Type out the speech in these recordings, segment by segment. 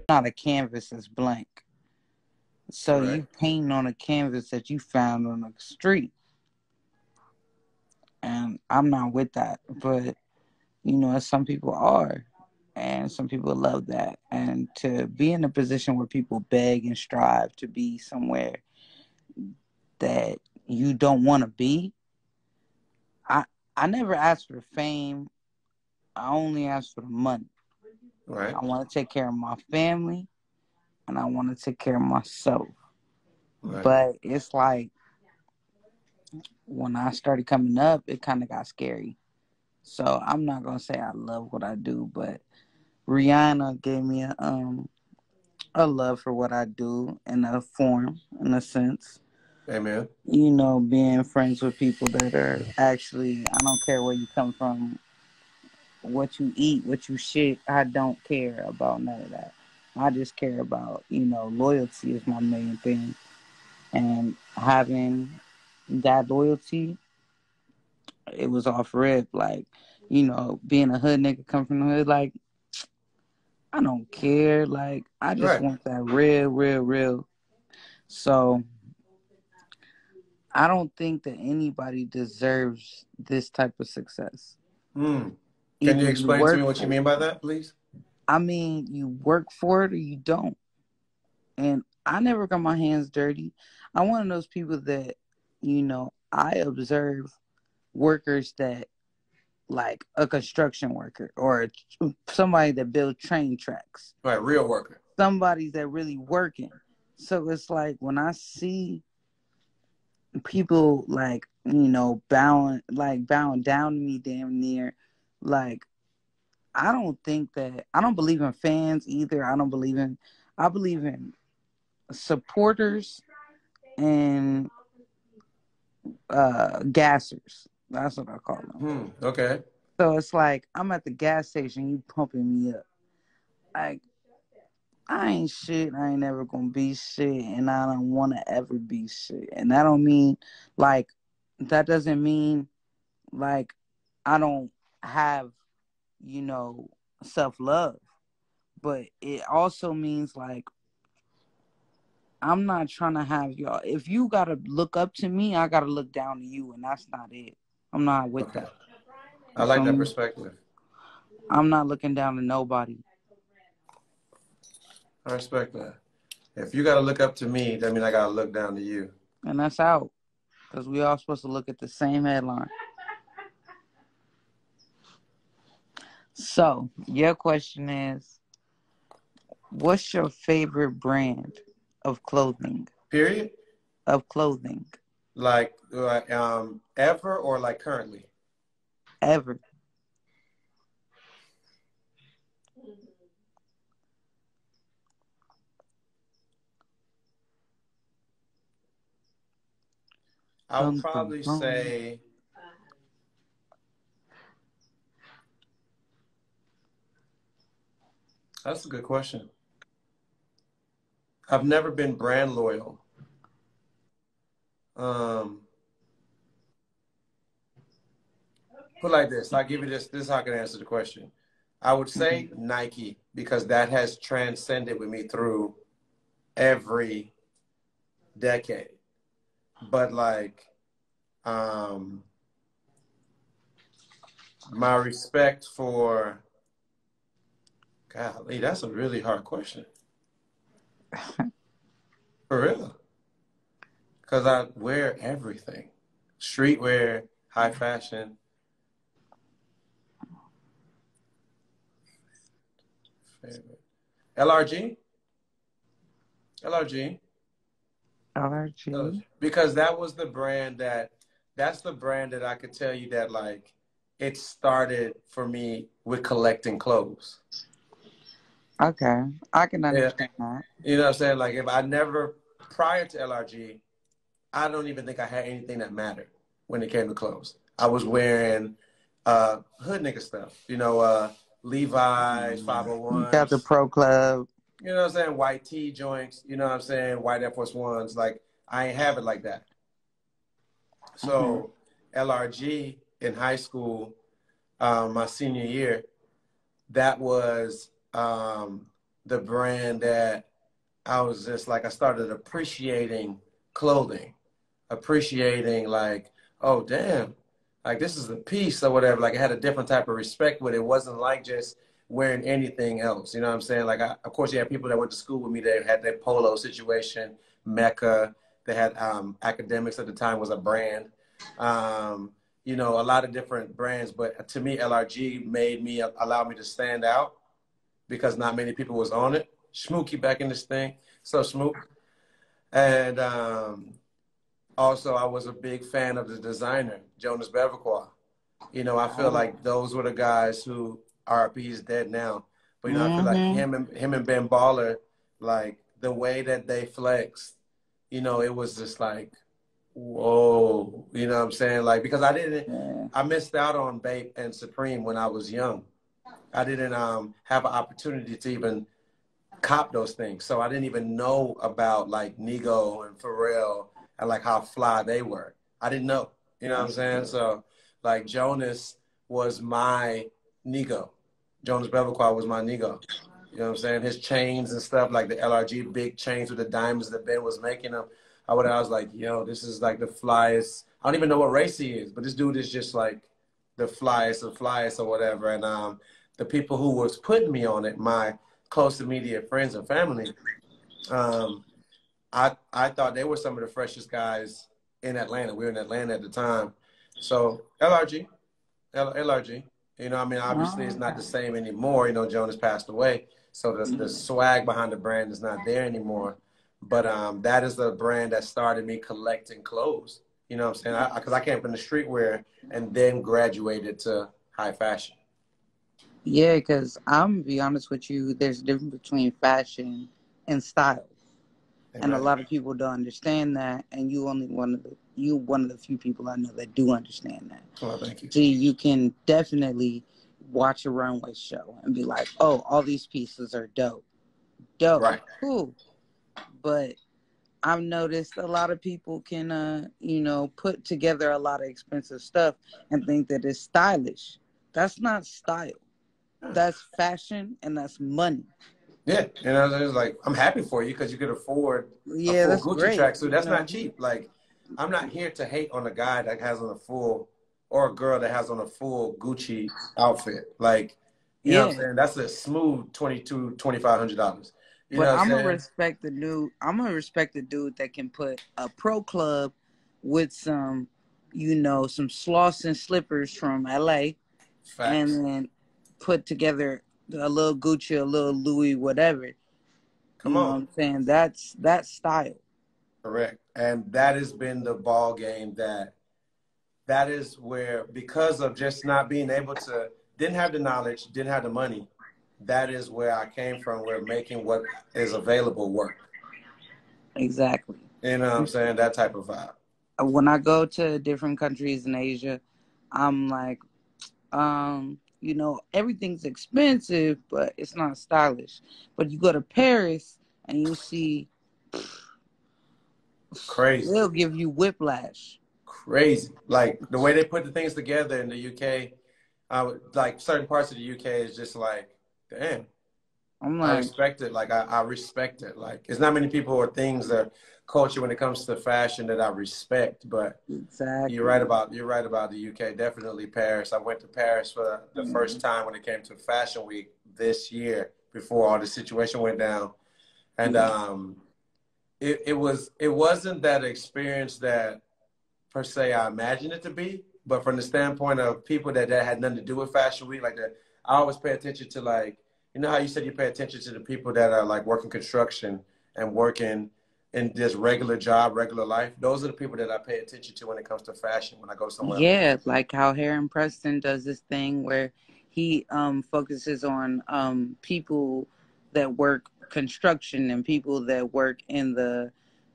not a canvas that's blank. So Right. you paint on a canvas that you found on the street. And I'm not with that. But, some people are. And some people love that. And to be in a position where people beg and strive to be somewhere that you don't want to be, I I never asked for fame. I only asked for the money. Right. I want to take care of my family and I want to take care of myself. Right. But it's like when I started coming up, it kind of got scary. So I'm not gonna say I love what I do, but Rihanna gave me a love for what I do in a form, in a sense. Amen. Being friends with people that are actually, I don't care where you come from, what you eat, what you shit. I don't care about none of that. I just care about, loyalty is my main thing. And having that loyalty, it was off rip. Like, being a hood nigga, come from the hood, like, I don't care. Like, I just Right. want that real, real, real. So I don't think that anybody deserves this type of success. Hmm. Can Either you you explain to me work what you for mean by that, please? you work for it or you don't. And I never got my hands dirty. I'm one of those people that, I observe workers that, like a construction worker or somebody that builds train tracks, Right. Real worker. somebody that really working. So it's like when I see people like, bowing down to me damn near, like I don't believe in fans either. I believe in supporters and gassers. That's what I call them. Hmm. Okay. So it's like I'm at the gas station, you pumping me up. Like I ain't shit. I ain't never gonna be shit, and I don't want to ever be shit. And that don't mean like that doesn't mean like I don't have you know self love, but it also means like I'm not trying to have y'all. If you gotta look up to me, I gotta look down to you, and that's not it. I'm not with Okay. that. I You like feel that me? perspective. I'm not looking down to nobody, I respect that. If you got to look up to me, that means I got to look down to you. and that's out. Because we all supposed to look at the same headline. So, your question is, what's your favorite brand of clothing? Period. Of clothing, Ever or like currently? ever. I would Dun, dun, probably dun. say that's a good question. I've never been brand loyal. Um, Put like this. I'll give you this. This is how I can answer the question. I would Mhm. say Nike because that has transcended with me through every decade. But like, um, my respect for golly, that's a really hard question. For real. Because I wear everything. Streetwear, high fashion, favorite. LRG? LRG. Allergy. Because that was the brand that's the brand that I could tell you that like it started for me with collecting clothes. Okay, I can Yeah. understand that. You know what I'm saying? Like if I never prior to LRG, I don't even think I had anything that mattered when it came to clothes. I was wearing hood nigga stuff, Levi's, You got the 501s, pro club. you know what I'm saying? White tee joints, you know what I'm saying? White Air Force Ones. Like I ain't have it like that. Hmm. So LRG in high school, my senior year, that was the brand that I was just like, I started appreciating clothing, appreciating like, oh, damn, like this is a piece or whatever. Like I had a different type of respect with it. It wasn't like just wearing anything else. You know what I'm saying? Like, of course, you had people that went to school with me that had their polo situation, Mecca. They had academics at the time was a brand. You know, a lot of different brands. But to me, LRG allowed me to stand out because not many people was on it. Smokey back in this thing. So Smook. And also, I was a big fan of the designer, Jonas Beverquois. You know, I feel like those were the guys who RP is dead now. But you know, I feel like him and Ben Baller, like the way that they flexed, you know, it was just like, whoa, you know what I'm saying? Like because I missed out on Bape and Supreme when I was young. I didn't have an opportunity to even cop those things. So I didn't even know about like Nigo and Pharrell and like how fly they were. I didn't know. You know what I'm saying? So like Jonas was my Nigo. Jonas Beverquois was my Nigo. You know what I'm saying? His chains and stuff, like the LRG big chains with the diamonds that Ben was making them. I was like, yo, this is like the flyest. I don't even know what race he is, but this dude is just like the flyest or whatever. And the people who was putting me on it, my close immediate friends and family, I thought they were some of the freshest guys in Atlanta. We were in Atlanta at the time. So LRG, you know, I mean, obviously it's not the same anymore. You know, Jonas passed away. So the swag behind the brand is not there anymore. But that is the brand that started me collecting clothes. You know what I'm saying? Because I came from the streetwear and then graduated to high fashion. Yeah, because I'm going to be honest with you, there's a difference between fashion and style. Amen. And a lot of people don't understand that, and you one of the few people I know that do understand that. Well, thank you. See, you can definitely watch a runway show and be like, "Oh, all these pieces are dope, Right. cool." But I've noticed a lot of people can, you know, put together a lot of expensive stuff and think that it's stylish. That's not style. That's fashion, and that's money. Yeah, you know, it's like I'm happy for you because you could afford a full That's Gucci great. tracksuit. That's not cheap. Like, I'm not here to hate on a guy that has on a full, or a girl that has on a full Gucci outfit. Like, you know what I'm saying? That's a smooth $2,200-$2,500. You know what I'm saying? I'm gonna respect the dude that can put a pro club with some, you know, some Slauson slippers from LA. Facts. And then put together a little Gucci, a little Louis, whatever. Come on. Know what I'm saying? That's style. Correct. And that has been the ball game that is where, because of just not being able to, didn't have the knowledge, didn't have the money, that is where I came from, where making what is available work. Exactly. You know what I'm saying? That type of vibe. When I go to different countries in Asia, I'm like, you know, everything's expensive, but it's not stylish. But you go to Paris and you see, crazy. They'll give you whiplash. Crazy. Like the way they put the things together in the UK, like certain parts of the UK is just like, damn. I respect it. Like I respect it. Like it's not many people or things or culture when it comes to fashion that I respect. But exactly. You're right about the UK. Definitely Paris. I went to Paris for the first time when it came to Fashion Week this year before all the situation went down, and it wasn't that experience that per se I imagined it to be. But from the standpoint of people that had nothing to do with Fashion Week, like that, I always pay attention to, like, you know how you said you pay attention to the people that are like working construction and working in this regular job, regular life. Those are the people that I pay attention to when it comes to fashion when I go somewhere else. Yeah, like how Heron Preston does this thing where he focuses on people that work construction and people that work in the,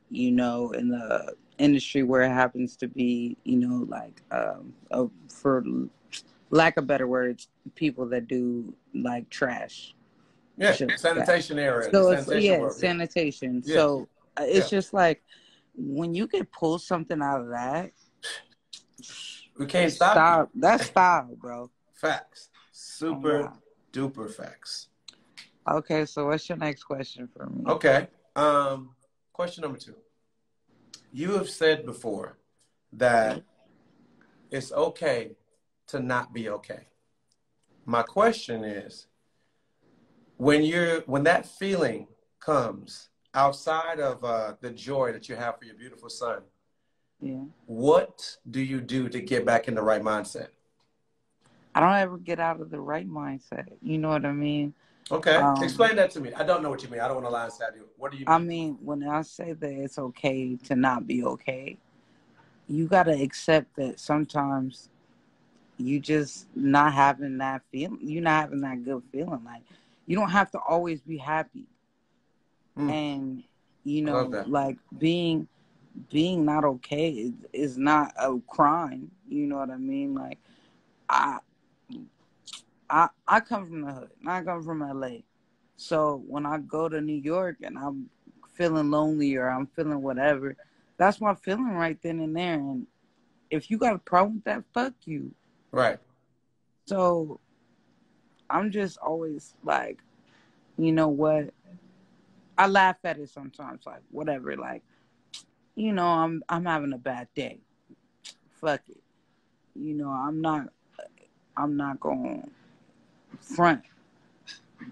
you know, in the industry where it happens to be, you know, like for lack of better words, people that do like trash. Yeah, sanitation area. So sanitation work. Sanitation. Yeah. So it's just like when you can pull something out of that, we can't stop you. That's style, bro. Facts. Super duper facts. Okay, so what's your next question for me? Okay. Question number 2. You have said before that it's okay to not be okay. My question is, when that feeling comes outside of the joy that you have for your beautiful son, Yeah. what do you do to get back in the right mindset? I don't ever get out of the right mindset. You know what I mean? Okay, Um, explain that to me. I don't know what you mean. I don't want to lie inside you. What do you I mean? mean, when I say that it's okay to not be okay, you gotta accept that sometimes you just not having that feeling. You're not having that good feeling. Like you don't have to always be happy. Mm, And I love that. like being not okay is not a crime. You know what I mean? Like I I come from the hood. I come from LA. So when I go to New York and I'm feeling lonely or I'm feeling whatever, that's my feeling right then and there. And if you got a problem with that, fuck you. Right. So I'm just always like, you know what? I laugh at it sometimes, like whatever, like, I'm having a bad day. Fuck it. I'm not going front.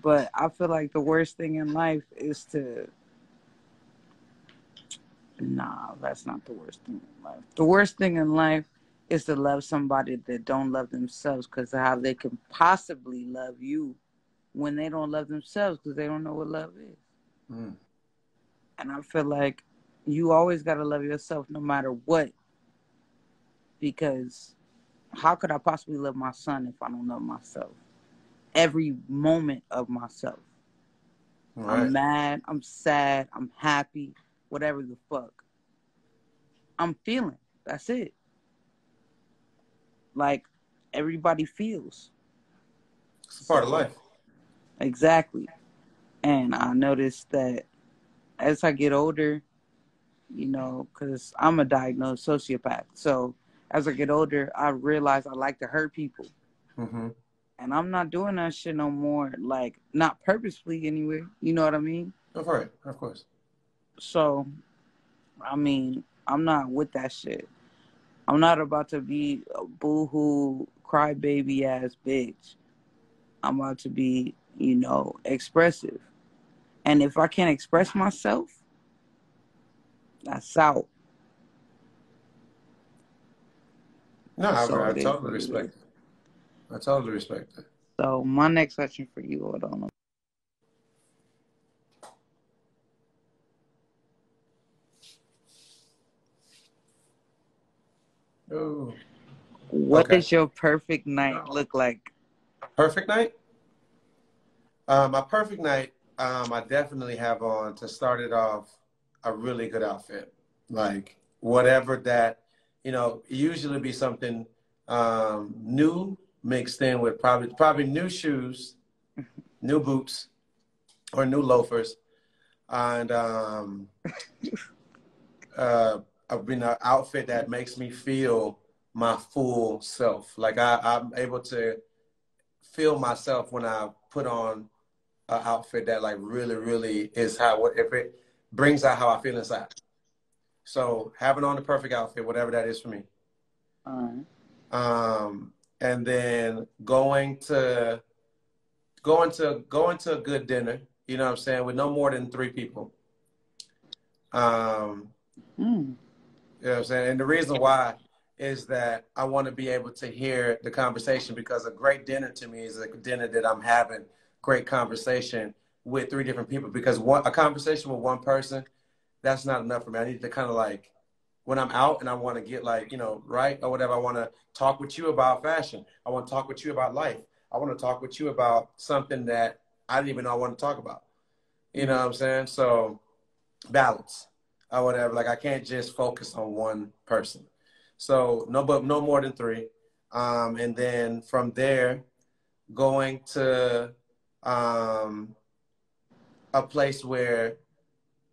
But I feel like the worst thing in life is to nah, that's not the worst thing in life. The worst thing in life is to love somebody that don't love themselves because of how they can possibly love you when they don't love themselves because they don't know what love is. Mm. And I feel like you always got to love yourself no matter what, because how could I possibly love my son if I don't love myself? Every moment of myself. All I'm right. mad, I'm sad, I'm happy, whatever the fuck. I'm feeling. That's it. Like everybody feels. It's a part of So, life. exactly. And I noticed that as I get older, because I'm a diagnosed sociopath. So, as I get older, I realize I like to hurt people. Mm-hmm. And I'm not doing that shit no more. Like, not purposefully anyway. You know what I mean? Of right. Of course. So, I mean, I'm not with that shit. I'm not about to be a boohoo, crybaby ass bitch. I'm about to be, expressive. And if I can't express myself, that's out. No, So I it is totally what it is. respect it. I totally respect it. So my next question for you, hold on. Oh. What Okay. does your perfect night look like? Perfect night? My perfect night, I definitely have on to start it off a really good outfit. Like whatever that, usually be something new mixed in with probably new shoes, new boots, or new loafers, and uh, an outfit that makes me feel my full self. Like I'm able to feel myself when I put on an outfit that like really, really is if it brings out how I feel inside. So having on the perfect outfit, whatever that is for me. Alright. And then going to a good dinner, you know what I'm saying, with no more than 3 people. Um, Hmm. you know what I'm saying? And the reason why is that I want to be able to hear the conversation because a great dinner to me is a dinner that I'm having great conversation with 3 different people because a conversation with one person, that's not enough for me. I need to kind of like when I'm out and I want to get like, right or whatever, I want to talk with you about fashion. I want to talk with you about life. I want to talk with you about something that I didn't even know I want to talk about. You know Hmm. what I'm saying? So balance or whatever. Like I can't just focus on one person. So no more than 3. And then from there, going to um, a place where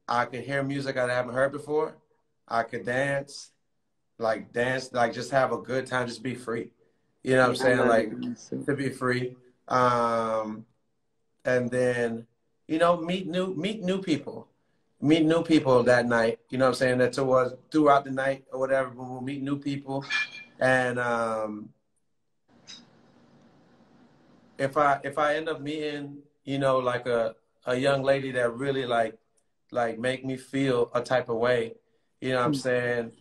I could hear music I haven't heard before. I could dance, like just have a good time, just be free. You know what I'm Yeah, I saying? love Like doing this too. to be free. Um, and then you know, meet new people. Meet new people that night. You know what I'm saying? That was throughout the night or whatever, but we'll meet new people. And if I end up meeting, you know, like a young lady that really like make me feel a type of way, you know what I'm saying?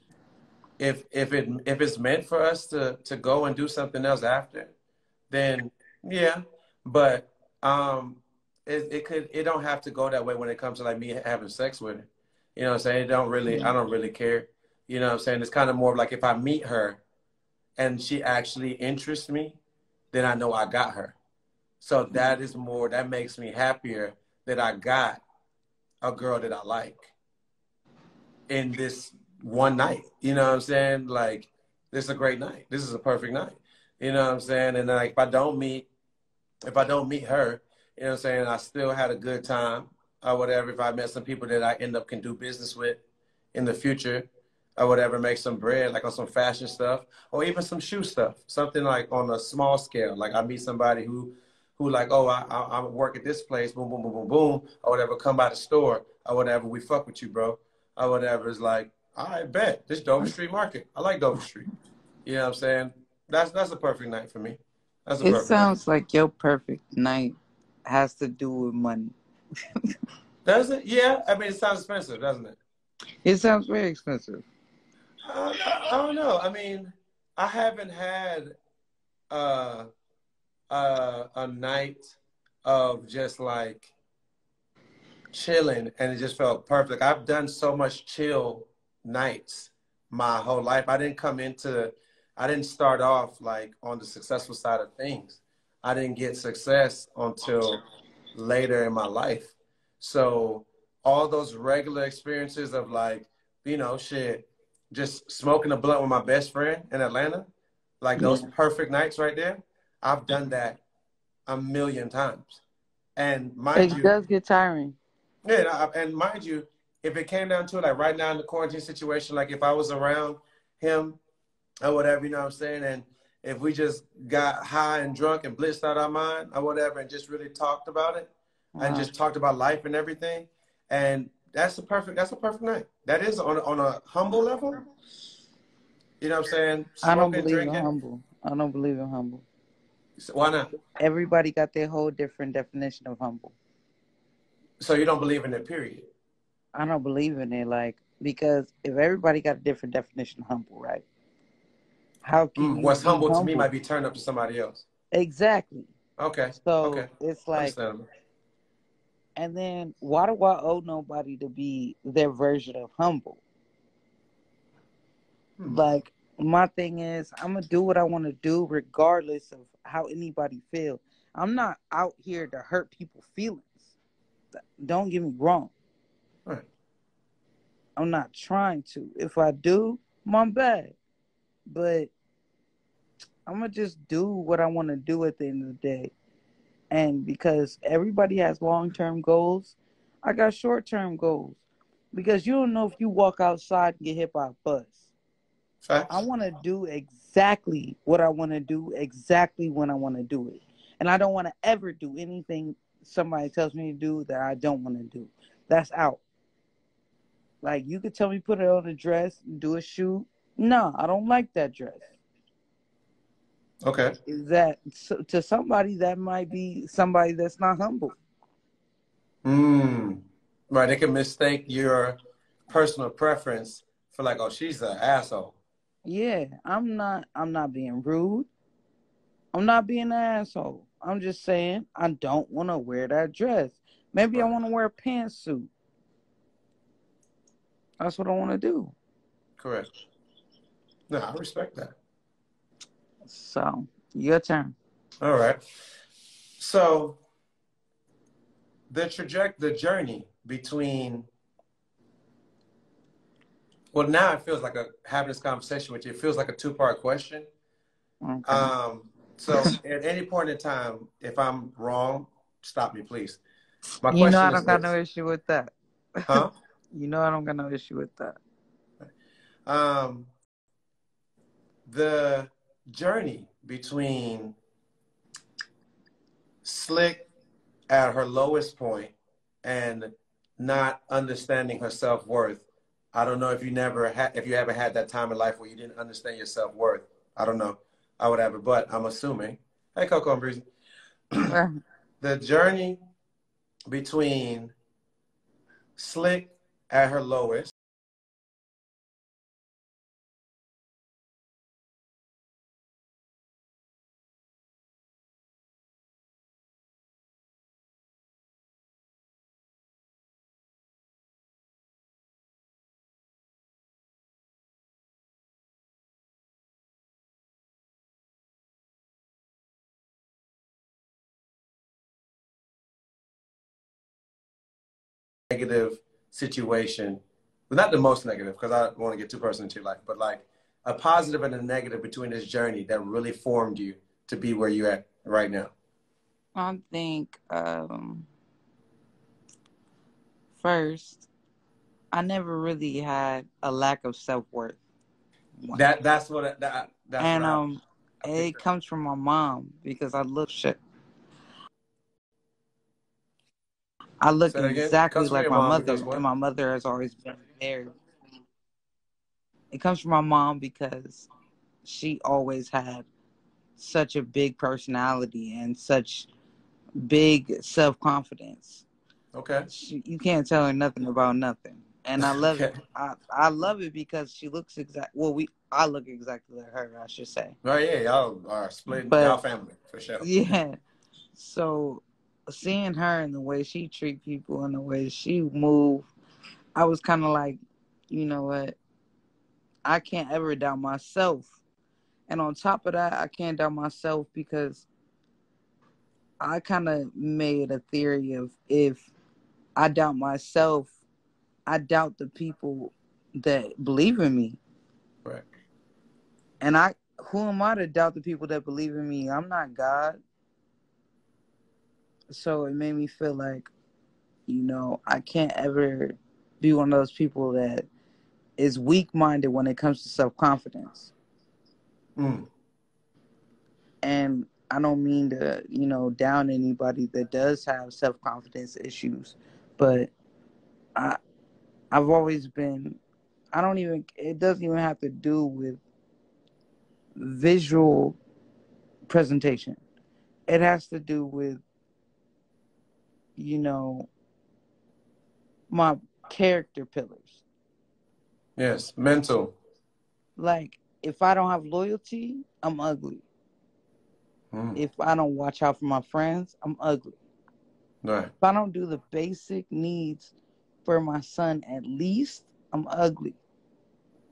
If it's meant for us to go and do something else after, then yeah. But it don't have to go that way when it comes to like me having sex with her. You know what I'm saying? It don't really I don't really care. You know what I'm saying? It's kind of more of like if I meet her and she actually interests me, then I know I got her. So that is more, that makes me happier that I got a girl that I like in this one night. You know what I'm saying? Like, this is a great night. This is a perfect night. You know what I'm saying? And like, if I don't meet her, you know what I'm saying, I still had a good time or whatever. If I met some people that I end up can do business with in the future or whatever, make some bread, like on some fashion stuff or even some shoe stuff, something like on a small scale. Like I meet somebody who like, oh, I work at this place, boom, boom, boom, boom, boom, or whatever, come by the store or whatever, we fuck with you, bro, or whatever. It's like, I bet this Dover Street Market. I like Dover Street. You know what I'm saying? That's a perfect night for me. That's a It perfect night. sounds like your perfect night has to do with money. Does it? Yeah. I mean, it sounds expensive, doesn't it? It sounds very expensive. I don't know. I mean, I haven't had uh, a night of just like chilling and it just felt perfect. I've done so much chill nights my whole life. I didn't start off like on the successful side of things. I didn't get success until later in my life. So all those regular experiences of like, you know, shit, just smoking a blunt with my best friend in Atlanta, like those Yeah. perfect nights right there, I've done that a million times. And mind It you, does get tiring. yeah, and mind you, if it came down to it, like right now in the quarantine situation, like if I was around him or whatever, you know what I'm saying, and if we just got high and drunk and blitzed out our mind or whatever and just really talked about it and Wow. just talked about life and everything, and that's a perfect night. That is on a humble level, you know what I'm saying, I don't smoking, believe in drinking. humble. I don't believe in humble. So why not? Everybody got their whole different definition of humble. So you don't believe in it, period. I don't believe in it, like, because if everybody got a different definition of humble, right? How can you What's be humble to me humble? might be turned up to somebody else. Exactly. Okay, So okay, it's like, understandable. and then why do I owe nobody to be their version of humble? Hmm. Like, my thing is, I'm gonna do what I want to do, regardless of how anybody feel. I'm not out here to hurt people's feelings. Don't get me wrong. Right. I'm not trying to. If I do, my bad. But I'm gonna just do what I want to do at the end of the day. And because everybody has long term goals, I got short term goals. Because you don't know if you walk outside and get hit by a bus. I Facts. want to do exactly what I want to do, exactly when I want to do it. And I don't want to ever do anything somebody tells me to do that I don't want to do. That's out. Like, you could tell me put it on a dress, do a shoot. No, I don't like that dress. Okay. Is that to somebody that might be somebody that's not humble? Mm. Right. They can mistake your personal preference for like, oh, she's an asshole. Yeah, I'm not being rude. I'm not being an asshole. I'm just saying I don't want to wear that dress. Maybe I Right. want to wear a pantsuit. That's what I want to do. Correct. No, I respect that. So, your turn. All right. So the journey between, well, now it feels like having this conversation with you, it feels like a two-part question. Okay. Um, so at any point in time, if I'm wrong, stop me, please. My You know I question is don't got no this, issue with that. huh? You know I don't got no issue with that. Um, the journey between Slick at her lowest point and not understanding her self-worth. I don't know if you ever had that time in life where you didn't understand your self-worth. I don't know. I would have it, but I'm assuming. Hey, Coco and Breezy. The journey between Slick at her lowest negative situation, but not the most negative because I don't want to get too personal into your life, but like a positive and a negative between this journey that really formed you to be where you're at right now. I think first, I never really had a lack of self-worth. That's what And I it picked up. comes from my mom because I look shit. I look Say that again. It exactly comes from like your my mom mother, because and what? my mother has always been there. It comes from my mom because she always had such a big personality and such big self-confidence. Okay. You can't tell her nothing about nothing, and I love Okay. it. I love it because she looks I look exactly like her, I should say. Oh yeah, y'all are splitting y'all But family for sure. yeah, so seeing her and the way she treat people and the way she move, I was kind of like, you know what? I can't ever doubt myself. And on top of that, I can't doubt myself because I kind of made a theory of if I doubt myself, I doubt the people that believe in me. Right. And who am I to doubt the people that believe in me? I'm not God. So it made me feel like, I can't ever be one of those people that is weak-minded when it comes to self-confidence. Mm. And I don't mean to, down anybody that does have self-confidence issues, but I I've always been it doesn't even have to do with visual presentation. It has to do with, you know, my character pillars. Yes. Mental. Like, if I don't have loyalty, I'm ugly. Mm. If I don't watch out for my friends, I'm ugly. Right. If I don't do the basic needs for my son at least, I'm ugly.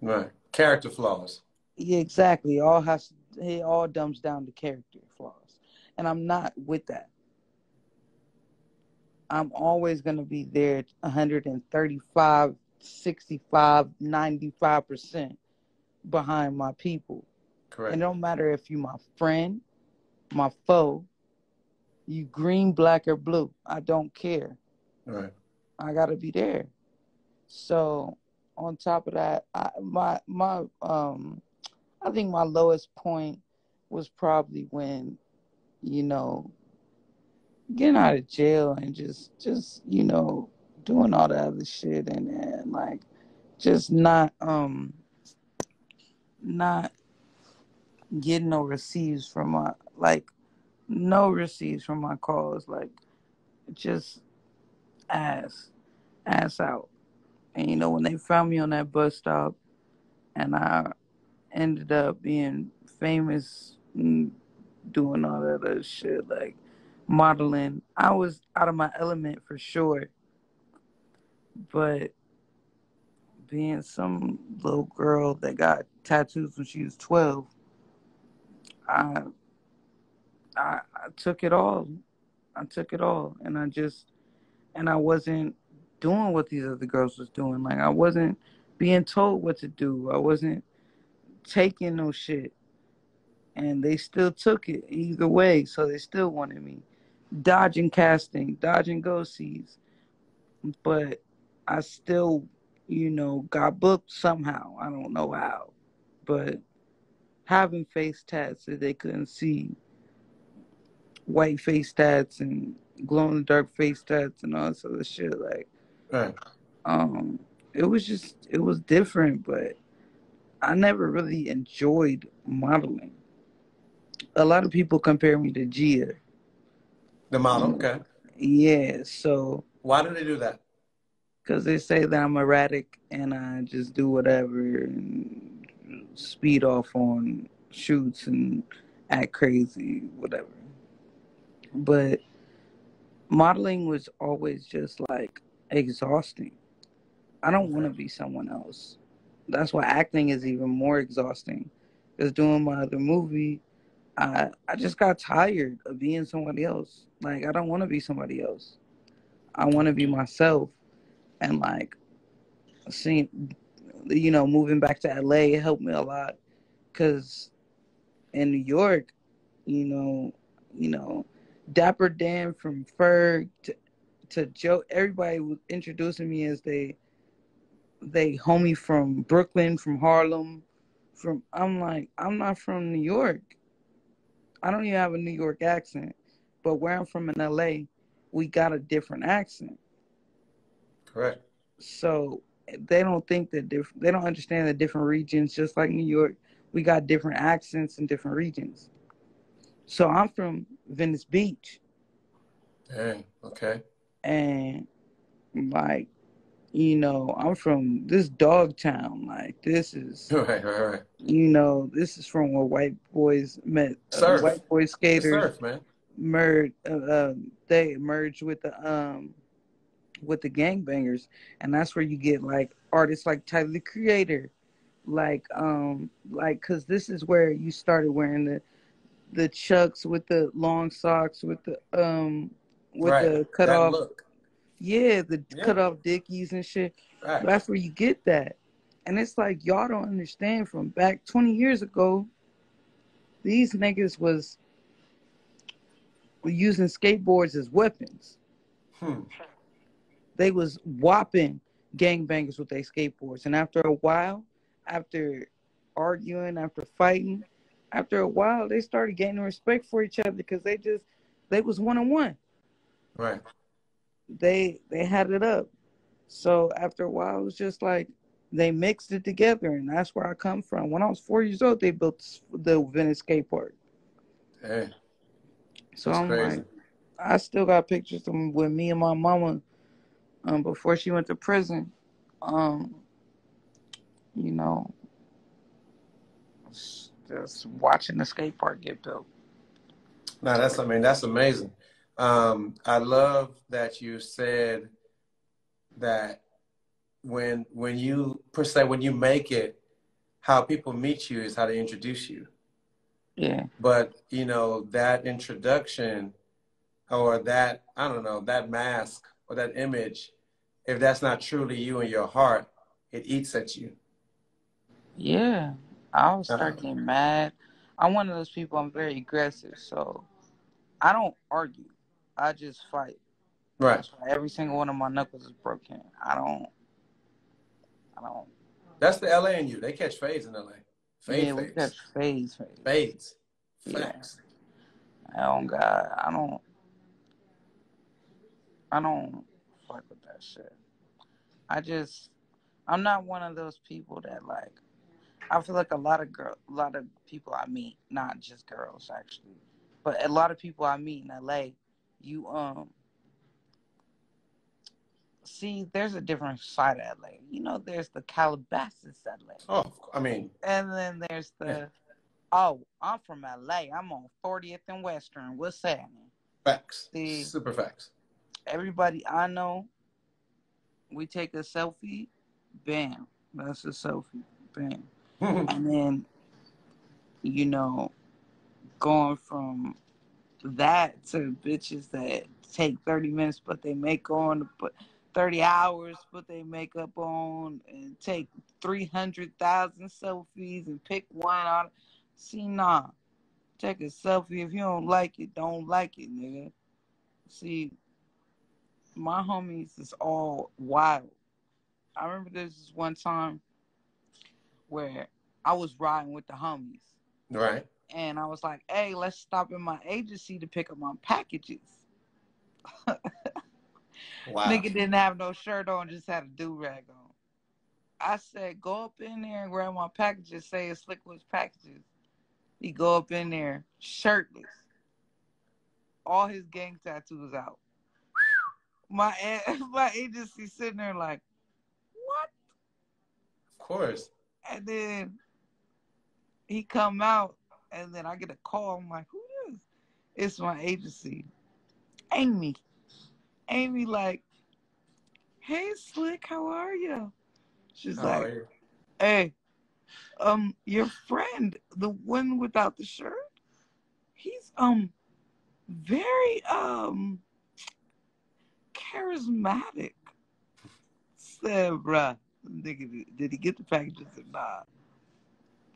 Right. Character flaws. Yeah, exactly. It all dumbs down to character flaws. And I'm not with that. I'm always going to be there 135, 65, 95% behind my people. And Correct. it don't matter if you my friend, my foe, you green, black, or blue. I don't care. Right. I gotta be there. So on top of that, I think my lowest point was probably when, you know, getting out of jail and just doing all the other shit and like just not getting no receipts from my calls, like just ass ass out. And when they found me on that bus stop and I ended up being famous and doing all that other shit, like modeling, I was out of my element for sure. But being some little girl that got tattoos when she was 12, I I took it all. I took it all, and I wasn't doing what these other girls was doing. Like, I wasn't being told what to do. I wasn't taking no shit, and they still took it either way. So they still wanted me dodging casting, dodging go sees, but I still, got booked somehow. I don't know how, but having face tats that they couldn't see, white face tats, and glow in the dark face tats and all this other shit. Like, Right. um, it was different, but I never really enjoyed modeling. A lot of people compare me to Gia. The You model. know, Okay. yeah. So, Why do they do that? because they say that I'm erratic and I just do whatever and speed off on shoots and act crazy, whatever. But modeling was always just like exhausting. I don't want Okay. to be someone else. That's why acting is even more exhausting. Because doing my other movie, I just got tired of being somebody else. Like, I don't want to be somebody else. I want to be myself. And like, seeing, moving back to LA helped me a lot. Because in New York, you know, you know, Dapper Dan from Ferg to Joe, everybody was introducing me as they homie from Brooklyn, from Harlem, from I'm like, I'm not from New York. I don't even have a New York accent. But where I'm from in LA, we got a different accent. Correct. So they don't think that they don't understand the different regions, just like New York. We got different accents in different regions. So I'm from Venice Beach, Dang. Okay. and like, I'm from this dog town. Like, this is, Right. Right. Right. this is from where white boys met, Surf. white boy The skaters surf, man. merged. They merged with the gangbangers, and that's where you get like artists like Tyler the Creator, because this is where you started wearing the chucks with the long socks with Right. the cut That off, look. yeah, the Yeah. cut off dickies and shit. Right. That's where you get that. And it's like, y'all don't understand, from back 20 years ago, these niggas were using skateboards as weapons. Hmm. They was whopping gangbangers with their skateboards. And after a while, after arguing, after fighting, after a while, they started gaining respect for each other because they was one on one. Right. They had it up. So after a while, it was just like they mixed it together, and that's where I come from. When I was 4 years old, they built the Venice skate park. Dang. So That's I'm crazy. like, I still got pictures of with me and my mama before she went to prison. Um, you know, just watching the skate park get built. No, that's amazing. I love that you said that when you per se when you make it, how people meet you is how they introduce you. Yeah, But that introduction or that I don't know that mask or that image, if that's not truly you in your heart, it eats at you. yeah. I would Uh, start getting mad. I'm one of those people. I'm very aggressive, so I don't argue. I just fight. right. That's why every single one of my knuckles is broken. I don't. That's the LA in you. They catch fades in LA. Yeah, we got Fades. phase. Fades. Yeah. Facts. Oh God, I don't fuck with that shit. I just, I'm not one of those people that like. I feel like a lot of people I meet, not just girls actually, but a lot of people I meet in LA, you see, there's a different side of LA. There's the Calabasas LA, Oh, I mean, and then there's yeah. the, oh, I'm from LA. I'm on 40th and Western. What's happening? Facts. See, Super facts. everybody I know, we take a selfie, bam, that's a selfie, bam, and then you know, going from that to bitches that take 30 minutes, but they make on to put 30 hours, put they makeup on and take 300,000 selfies and pick one out. See, nah, take a selfie. If you don't like it, don't like it, nigga. See, my homies is all wild. I remember this is one time where I was riding with the homies. Right. And I was like, hey, let's stop in my agency to pick up my packages. Wow. Nigga didn't have no shirt on, just had a do-rag on. I said, go up in there and grab my packages, say it's Slickwood's packages. He go up in there, shirtless. All his gang tattoos out. My agency sitting there like, what? Of course. And then he come out, and then I get a call. I'm like, who is? It's my agency. Amy. Amy like, hey Slick, how are you? She's How like, are you? hey, your friend, the one without the shirt, he's very charismatic. Said, bruh, nigga, did he get the packages or not?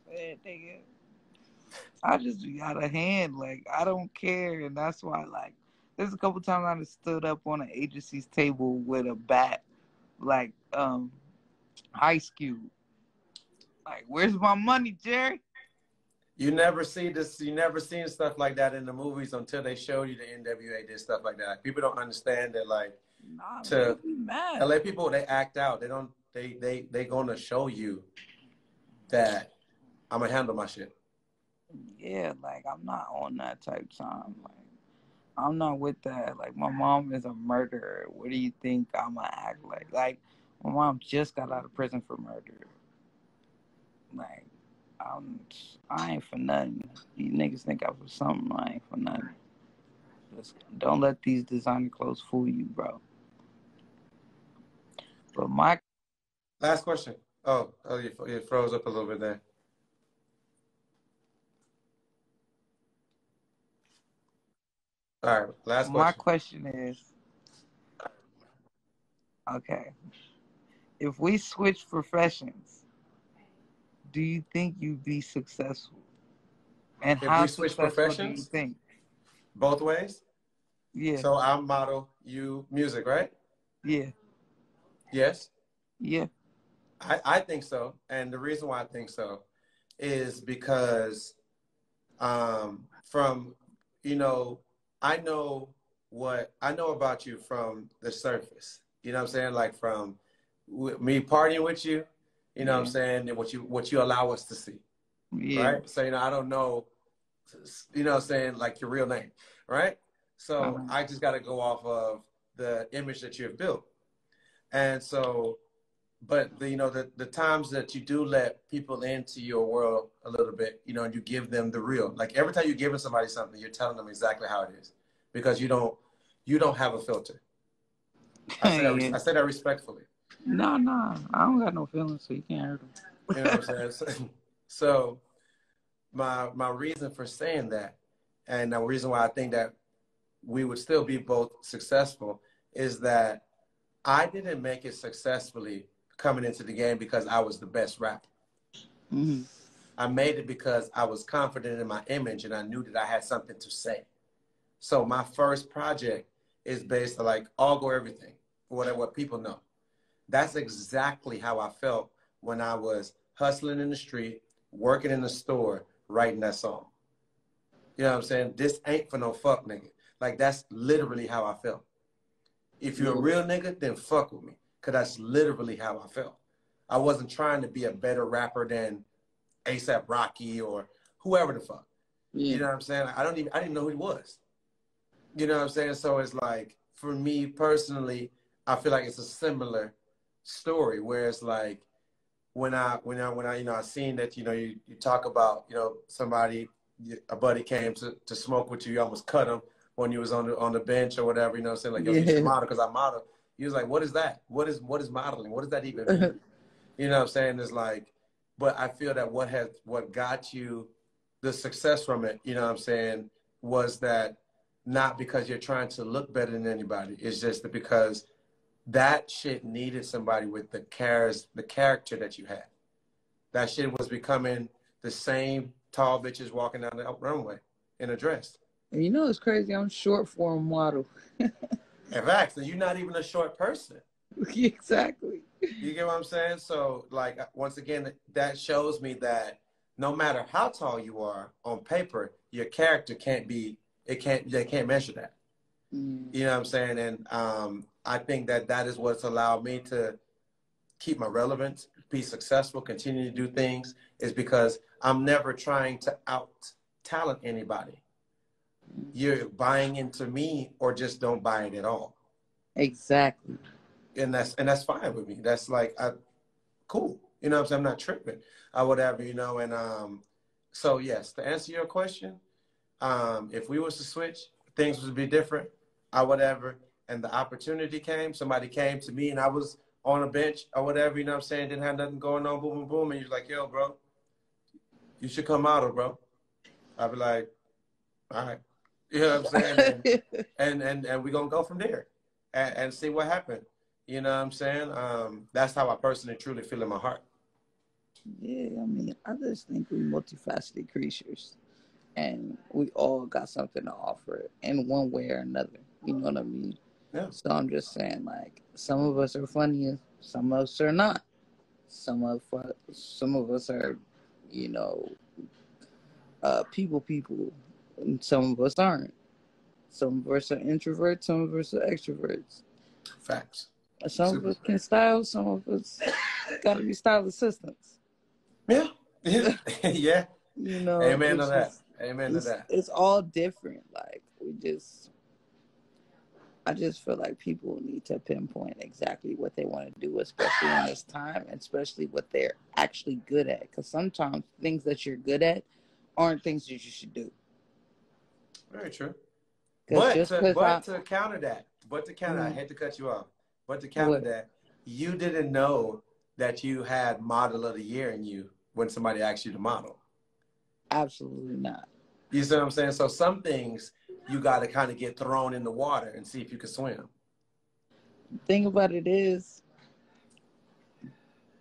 Said, nigga, I just be out of hand. Like, I don't care. And that's why, like, there's a couple times I just stood up on an agency's table with a bat, like, Ice Cube. Like, where's my money, Jerry? You never see this. You never seen stuff like that in the movies until they show you the NWA did stuff like that. Like, people don't understand that. Like, Nah, to make me mad. LA people, they act out. They don't. They gonna show you that I'm gonna handle my shit. Yeah, like, I'm not on that type time. Like, I'm not with that. Like, my mom is a murderer. What do you think I'm gonna act like? Like, my mom just got out of prison for murder. Like, I ain't for nothing. These niggas think I for something. I ain't for nothing. Just don't let these designer clothes fool you, bro. But my Last question. Oh, you froze up a little bit there. All right, last my question. question is, okay, if we switch professions, do you think you'd be successful? And If how we switch successful do you professions, think? both ways. Yeah, So I'm model, you music, right? yeah, Yes. yeah. I think so. And the reason why I think so is because from, you know, I know about you from the surface. You know what I'm saying? Like from me partying with you, you know what I'm Yeah, saying? And what you allow us to see, yeah. right? So, you know, I don't know, you know what I'm saying, like your real name, right? So Uh-huh. I just got to go off of the image that you have built. And so, but the, you know, the times that you do let people into your world a little bit, you know, and you give them the real, like every time you're giving somebody something, you're telling them exactly how it is because you don't have a filter. Yeah. I say that respectfully. No, no, I don't got no feelings, so you can't You know hurt what I'm saying? So my reason for saying that, and the reason why I think that we would still be both successful is that I didn't make it successfully coming into the game because I was the best rapper. them. I made it because I was confident in my image and I knew that I had something to say. So my first project is based on like all go everything, what people know. That's exactly how I felt when I was hustling in the street, working in the store, writing that song. You know what I'm saying? This ain't for no fuck nigga. Like that's literally how I felt. If you're a Yeah, real nigga, then fuck with me. Cause that's literally how I felt. I wasn't trying to be a better rapper than ASAP Rocky or whoever the fuck. You yeah. know what I'm saying? I didn't know who he was. You know what I'm saying? So it's like, for me personally, I feel like it's a similar story where it's like, when I, you know, I seen that, you know, you talk about, you know, somebody, a buddy came to smoke with you, you almost cut him when you was on the bench or whatever, you know what I'm saying? Like, yo, you should Yeah. model because I model. He was like, what is that? What is modeling? What does that even mean? You know what I'm saying? It's like, but I feel that what got you the success from it, you know what I'm saying, was that not because you're trying to look better than anybody. It's just that because that shit needed somebody with the character that you had. That shit was becoming the same tall bitches walking down the runway in a dress. And you know it's crazy. I'm short form model. In fact, you're not even a short person. Exactly. You get what I'm saying? So, like, once again, that shows me that no matter how tall you are on paper, your character can't be, they can't measure that. You know what I'm saying? And I think that that is what's allowed me to keep my relevance, be successful, continue to do things, is because I'm never trying to out talent anybody. You're buying into me or just don't buy it at all. Exactly. And that's fine with me. That's like cool. You know what I'm saying? I'm not tripping or whatever, you know. And so yes, to answer your question, if we was to switch, things would be different or whatever. And the opportunity came, somebody came to me and I was on a bench or whatever, you know what I'm saying? Didn't have nothing going on, boom, boom, boom. And you're like, yo, bro, you should come model, bro. I'd be like, all right. You know what I'm saying? And we're going to go from there and see what happened. You know what I'm saying? That's how I personally, truly feel in my heart. Yeah, I mean, I just think we multifaceted creatures, and we all got something to offer in one way or another. You know what I mean? Yeah. So I'm just saying, like, some of us are funny, some of us are not. Some of us are, you know, people, and some of us aren't. Some of us are introverts, some of us are extroverts. Facts. Some of Super us can style, some of us got to be style assistants. Yeah. Yeah. You know, Amen to it's that. just Amen to that. it's all different. Like I just feel like people need to pinpoint exactly what they want to do, especially in this time, and especially what they're actually good at. Because sometimes things that you're good at aren't things that you should do. Very true. Because just because But I to counter that, I hate to cut you off, but to counter what that, you didn't know that you had model of the year in you when somebody asked you to model. absolutely not. You see what I'm saying? So some things you got to kind of get thrown in the water and see if you can swim. The thing about it is,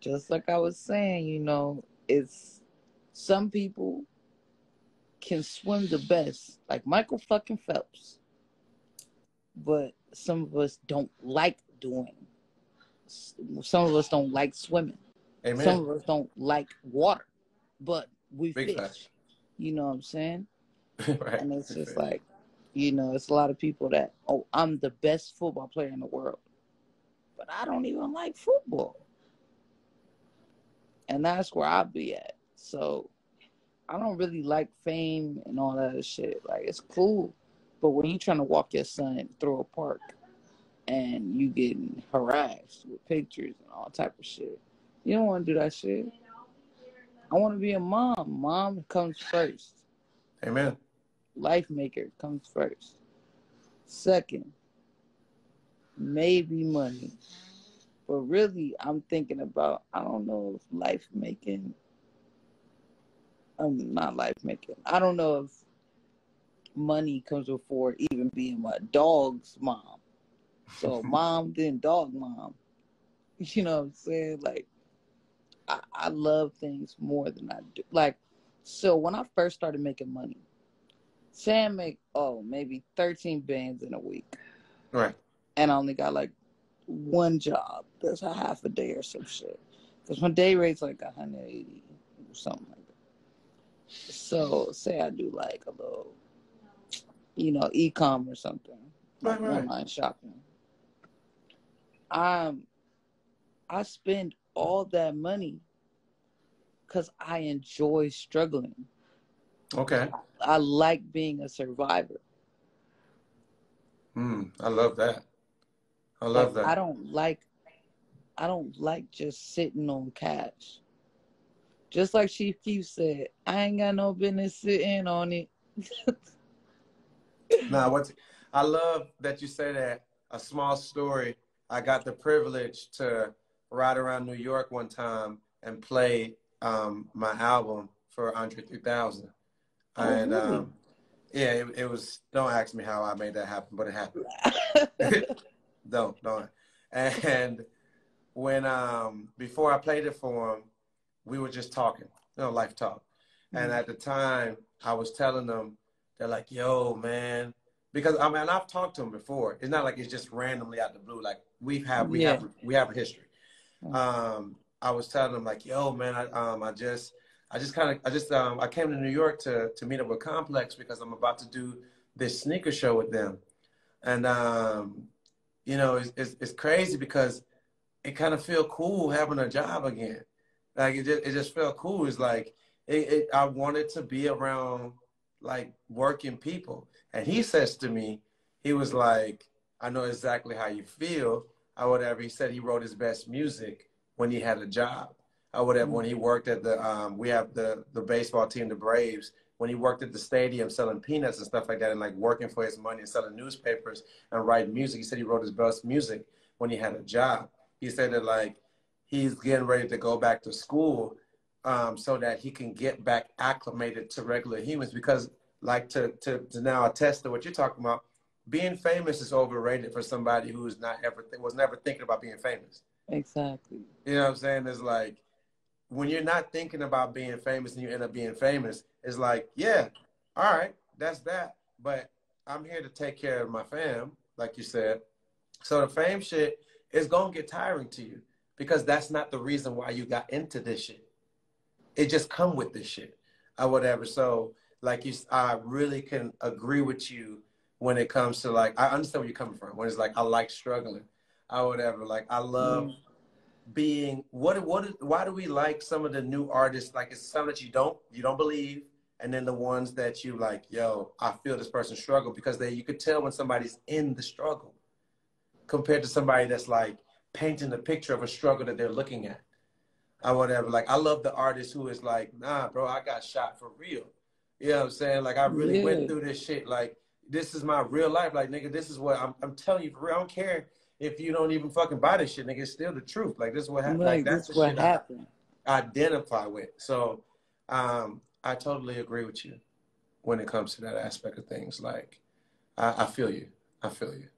just like I was saying, you know, it's some people can swim the best, like Michael fucking Phelps, but some of us don't like doing. Some of us don't like swimming. Some Amen. of us don't like water, but we Big facts. fish. You know what I'm saying? Right. And it's Big just facts. like, you know, it's a lot of people that, oh, I'm the best football player in the world, but I don't even like football. And that's where I'll be at. So I don't really like fame and all that shit. Like, it's cool. But when you trying to walk your son through a park and you getting harassed with pictures and all type of shit, you don't want to do that shit. I want to be a mom. Mom comes first. Amen. Life maker comes first. Second, maybe money. But really, I'm thinking about, I don't know if life making, not life making. I don't know if money comes before even being my dog's mom. So mom, then dog mom. You know what I'm saying? Like, I love things more than I do. Like, so when I first started making money, say I make, maybe 13 bands in a week. Right. And I only got like one job. That's a half a day or some shit. Because my day rate's like 180 or something like that. So say I do like a little, you know, e-com or something, Right. like Right. online shopping. I'm I spend all that money because I enjoy struggling. Okay. I like being a survivor. I love that. I Like love that. I don't like just sitting on cash. Just like Chief Keef said, I ain't got no business sitting on it. Now, I love that you say that. A small story. I got the privilege to ride around New York one time and play my album for Andre 3000. Oh, And really? yeah, it was. Don't ask me how I made that happen, but it happened. Don't. And when before I played it for him, we were just talking, life talk. And at the time, I was telling them, they're like, "Yo, man," because I mean, I've talked to them before. It's not like it's just randomly out the blue. Like Yeah. we have a history. I was telling them like, "Yo, man, I came to New York to meet up with Complex because I'm about to do this sneaker show with them." And you know, it's crazy because it kind of feel cool having a job again. Like it just felt cool. It's like I wanted to be around like working people. And he says to me, he was like, I know exactly how you feel or whatever. He said he wrote his best music when he had a job or whatever. When he worked at the we have the baseball team, the Braves. When he worked at the stadium selling peanuts and stuff like that, and like working for his money and selling newspapers and writing music, he said he wrote his best music when he had a job. He said that like he's getting ready to go back to school so that he can get back acclimated to regular humans because like to now attest to what you're talking about, being famous is overrated for somebody who's not ever was never thinking about being famous. Exactly. You know what I'm saying? It's like when you're not thinking about being famous and you end up being famous, it's like, yeah, all right, that's that. But I'm here to take care of my fam, like you said. So the fame shit is gonna get tiring to you because that's not the reason why you got into this shit. It just come with this shit or whatever. So like you, I really can agree with you when it comes to like, I understand where you're coming from. When it's like, I like struggling or whatever. Like I love being, why do we like some of the new artists? Like it's some that you don't believe. And then the ones that you like, yo, I feel this person struggle because you could tell when somebody's in the struggle compared to somebody that's like painting the picture of a struggle that they're looking at or whatever. Like I love the artist who is like, nah, bro, I got shot for real. You know what I'm saying? Like I really went Yeah. through this shit. Like this is my real life. Like nigga, this is what I'm telling you for real. I don't care if you don't even fucking buy this shit, nigga. It's still the truth. Like this is what like Like that's this the what shit I happened. identify with. So I totally agree with you when it comes to that aspect of things. Like I feel you. I feel you.